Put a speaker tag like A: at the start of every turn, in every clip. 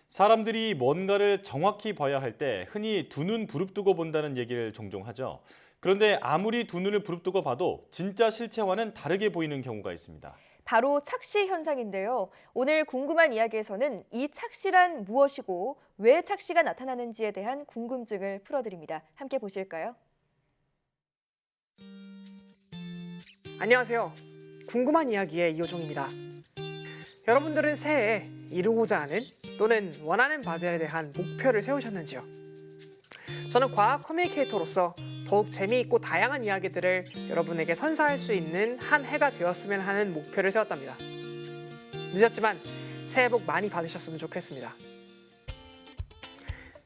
A: 사람들이 뭔가를 정확히 봐야 할 때 흔히 두 눈 부릅뜨고 본다는 얘기를 종종 하죠. 그런데 아무리 두 눈을 부릅뜨고 봐도 진짜 실체와는 다르게 보이는 경우가 있습니다.
B: 바로 착시 현상인데요. 오늘 궁금한 이야기에서는 이 착시란 무엇이고 왜 착시가 나타나는지에 대한 궁금증을 풀어드립니다. 함께 보실까요?
C: 안녕하세요. 궁금한 이야기의 이호종입니다. 여러분들은 새해에 이루고자 하는 또는 원하는 바들에 대한 목표를 세우셨는지요? 저는 과학 커뮤니케이터로서 더욱 재미있고 다양한 이야기들을 여러분에게 선사할 수 있는 한 해가 되었으면 하는 목표를 세웠답니다. 늦었지만 새해 복 많이 받으셨으면 좋겠습니다.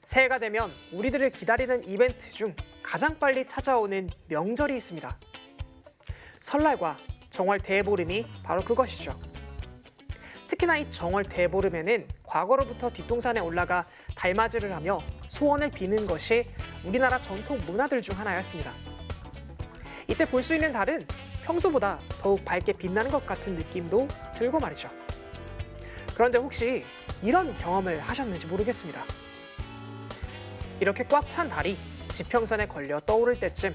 C: 새해가 되면 우리들을 기다리는 이벤트 중 가장 빨리 찾아오는 명절이 있습니다. 설날과 정월 대보름이 바로 그것이죠. 특히나 이 정월 대보름에는 과거로부터 뒷동산에 올라가 달맞이를 하며 소원을 비는 것이 우리나라 전통 문화들 중 하나였습니다. 이때 볼 수 있는 달은 평소보다 더욱 밝게 빛나는 것 같은 느낌도 들고 말이죠. 그런데 혹시 이런 경험을 하셨는지 모르겠습니다. 이렇게 꽉 찬 달이 지평선에 걸려 떠오를 때쯤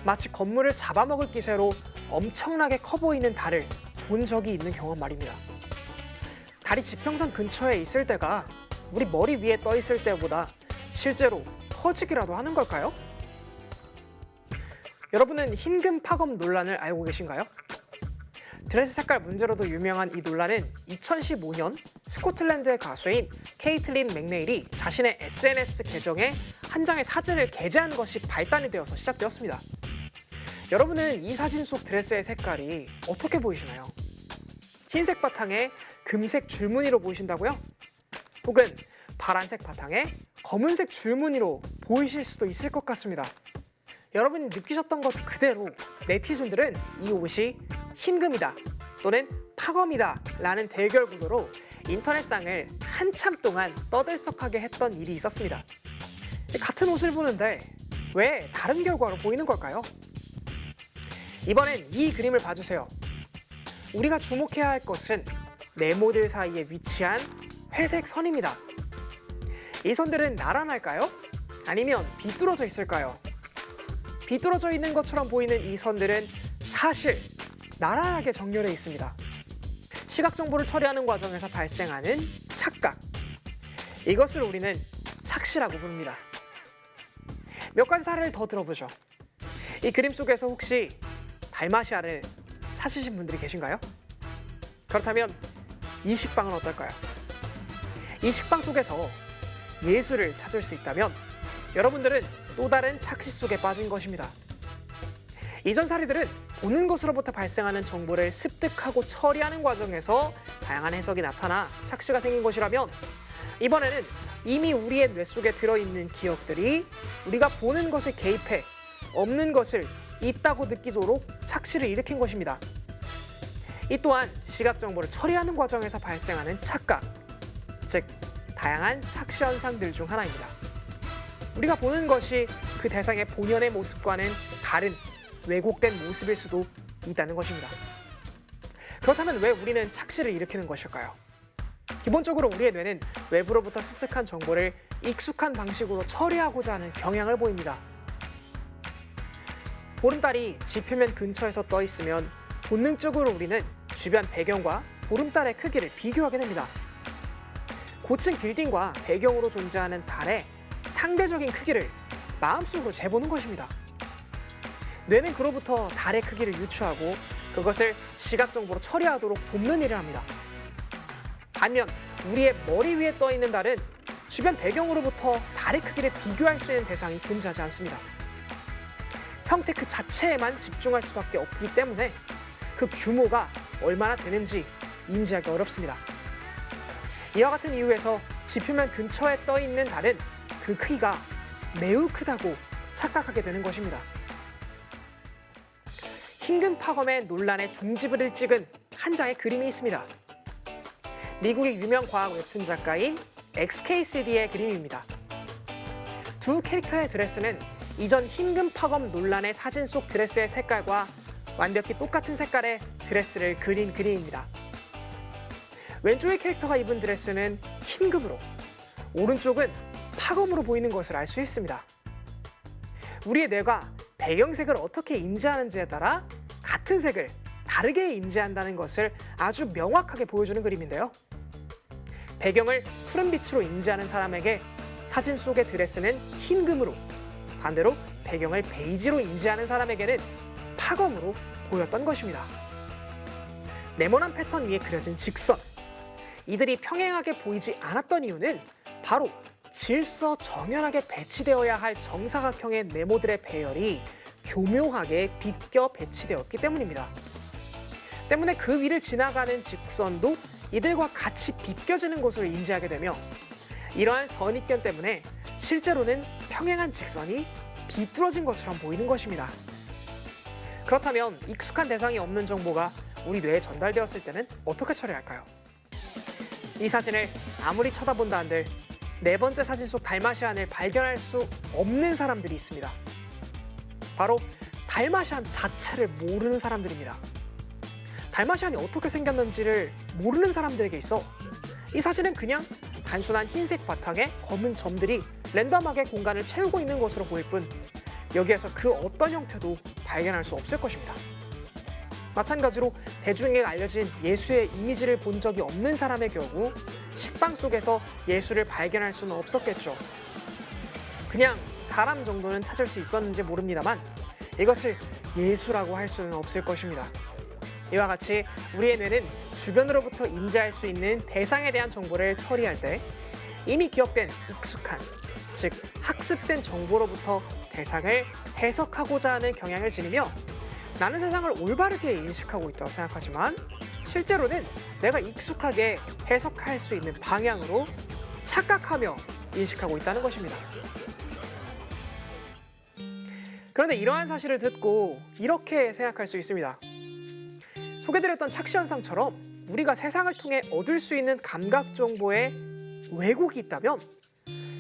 C: 마치 건물을 잡아먹을 기세로 엄청나게 커 보이는 달을 본 적이 있는 경험 말입니다. 달이 지평선 근처에 있을 때가 우리 머리 위에 떠 있을 때보다 실제로 커지기라도 하는 걸까요? 여러분은 흰금 파검 논란을 알고 계신가요? 드레스 색깔 문제로도 유명한 이 논란은 2015년 스코틀랜드의 가수인 케이틀린 맥네일이 자신의 SNS 계정에 한 장의 사진을 게재한 것이 발단이 되어서 시작되었습니다. 여러분은 이 사진 속 드레스의 색깔이 어떻게 보이시나요? 흰색 바탕에 금색 줄무늬로 보이신다고요? 혹은 파란색 바탕에 검은색 줄무늬로 보이실 수도 있을 것 같습니다. 여러분이 느끼셨던 것 그대로 네티즌들은 이 옷이 흰금이다 또는 파검이다 라는 대결 구도로 인터넷상을 한참 동안 떠들썩하게 했던 일이 있었습니다. 같은 옷을 보는데 왜 다른 결과로 보이는 걸까요? 이번엔 이 그림을 봐주세요. 우리가 주목해야 할 것은 네모들 사이에 위치한 회색 선입니다. 이 선들은 나란할까요? 아니면 비뚤어져 있을까요? 비뚤어져 있는 것처럼 보이는 이 선들은 사실 나란하게 정렬해 있습니다. 시각 정보를 처리하는 과정에서 발생하는 착각. 이것을 우리는 착시라고 부릅니다. 몇 가지 사례를 더 들어보죠. 이 그림 속에서 혹시 달마시아를 찾으신 분들이 계신가요? 그렇다면 이 식빵은 어떨까요? 이 식빵 속에서 예술을 찾을 수 있다면 여러분들은 또 다른 착시 속에 빠진 것입니다. 이전 사례들은 보는 것으로부터 발생하는 정보를 습득하고 처리하는 과정에서 다양한 해석이 나타나 착시가 생긴 것이라면 이번에는 이미 우리의 뇌 속에 들어있는 기억들이 우리가 보는 것에 개입해 없는 것을 있다고 느끼도록 착시를 일으킨 것입니다. 이 또한 시각 정보를 처리하는 과정에서 발생하는 착각, 즉 다양한 착시 현상들 중 하나입니다. 우리가 보는 것이 그 대상의 본연의 모습과는 다른 왜곡된 모습일 수도 있다는 것입니다. 그렇다면 왜 우리는 착시를 일으키는 것일까요? 기본적으로 우리의 뇌는 외부로부터 습득한 정보를 익숙한 방식으로 처리하고자 하는 경향을 보입니다. 보름달이 지표면 근처에서 떠 있으면 본능적으로 우리는 주변 배경과 보름달의 크기를 비교하게 됩니다. 고층 빌딩과 배경으로 존재하는 달의 상대적인 크기를 마음속으로 재보는 것입니다. 뇌는 그로부터 달의 크기를 유추하고 그것을 시각 정보로 처리하도록 돕는 일을 합니다. 반면 우리의 머리 위에 떠 있는 달은 주변 배경으로부터 달의 크기를 비교할 수 있는 대상이 존재하지 않습니다. 형태 그 자체에만 집중할 수밖에 없기 때문에 그 규모가 얼마나 되는지 인지하기 어렵습니다. 이와 같은 이유에서 지표면 근처에 떠 있는 달은 그 크기가 매우 크다고 착각하게 되는 것입니다. 흰금 파검의 논란의 종지부를 찍은 한 장의 그림이 있습니다. 미국의 유명 과학 웹툰 작가인 XKCD의 그림입니다. 두 캐릭터의 드레스는 이전 흰금 파검 논란의 사진 속 드레스의 색깔과 완벽히 똑같은 색깔의 드레스를 그린 그림입니다. 왼쪽의 캐릭터가 입은 드레스는 흰금으로 오른쪽은 파검으로 보이는 것을 알 수 있습니다. 우리의 뇌가 배경색을 어떻게 인지하는지에 따라 같은 색을 다르게 인지한다는 것을 아주 명확하게 보여주는 그림인데요. 배경을 푸른빛으로 인지하는 사람에게 사진 속의 드레스는 흰금으로, 반대로 배경을 베이지로 인지하는 사람에게는 파검으로 보였던 것입니다. 네모난 패턴 위에 그려진 직선, 이들이 평행하게 보이지 않았던 이유는 바로 질서정연하게 배치되어야 할 정사각형의 네모들의 배열이 교묘하게 비껴 배치되었기 때문입니다. 때문에 그 위를 지나가는 직선도 이들과 같이 비껴지는 것으로 인지하게 되며, 이러한 선입견 때문에 실제로는 평행한 직선이 비뚤어진 것처럼 보이는 것입니다. 그렇다면 익숙한 대상이 없는 정보가 우리 뇌에 전달되었을 때는 어떻게 처리할까요? 이 사진을 아무리 쳐다본다 한들 네 번째 사진 속 달마시안을 발견할 수 없는 사람들이 있습니다. 바로 달마시안 자체를 모르는 사람들입니다. 달마시안이 어떻게 생겼는지를 모르는 사람들에게 있어 이 사진은 그냥 단순한 흰색 바탕에 검은 점들이 랜덤하게 공간을 채우고 있는 것으로 보일 뿐, 여기에서 그 어떤 형태도 발견할 수 없을 것입니다. 마찬가지로 대중에게 알려진 예수의 이미지를 본 적이 없는 사람의 경우 식빵 속에서 예수를 발견할 수는 없었겠죠. 그냥 사람 정도는 찾을 수 있었는지 모릅니다만 이것을 예수라고 할 수는 없을 것입니다. 이와 같이 우리의 뇌는 주변으로부터 인지할 수 있는 대상에 대한 정보를 처리할 때 이미 기억된 익숙한, 즉 학습된 정보로부터 대상을 해석하고자 하는 경향을 지니며, 나는 세상을 올바르게 인식하고 있다고 생각하지만 실제로는 내가 익숙하게 해석할 수 있는 방향으로 착각하며 인식하고 있다는 것입니다. 그런데 이러한 사실을 듣고 이렇게 생각할 수 있습니다. 소개드렸던 착시 현상처럼 우리가 세상을 통해 얻을 수 있는 감각 정보에 왜곡이 있다면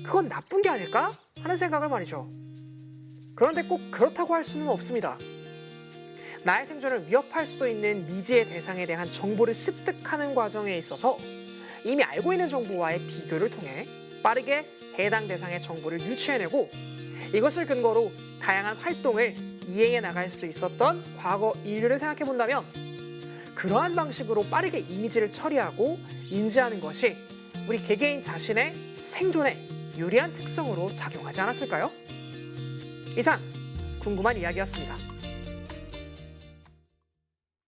C: 그건 나쁜 게 아닐까 하는 생각을 말이죠. 그런데 꼭 그렇다고 할 수는 없습니다. 나의 생존을 위협할 수도 있는 미지의 대상에 대한 정보를 습득하는 과정에 있어서 이미 알고 있는 정보와의 비교를 통해 빠르게 해당 대상의 정보를 유추해내고, 이것을 근거로 다양한 활동을 이행해 나갈 수 있었던 과거 인류를 생각해 본다면 그러한 방식으로 빠르게 이미지를 처리하고 인지하는 것이 우리 개개인 자신의 생존에 유리한 특성으로 작용하지 않았을까요? 이상 궁금한 이야기였습니다.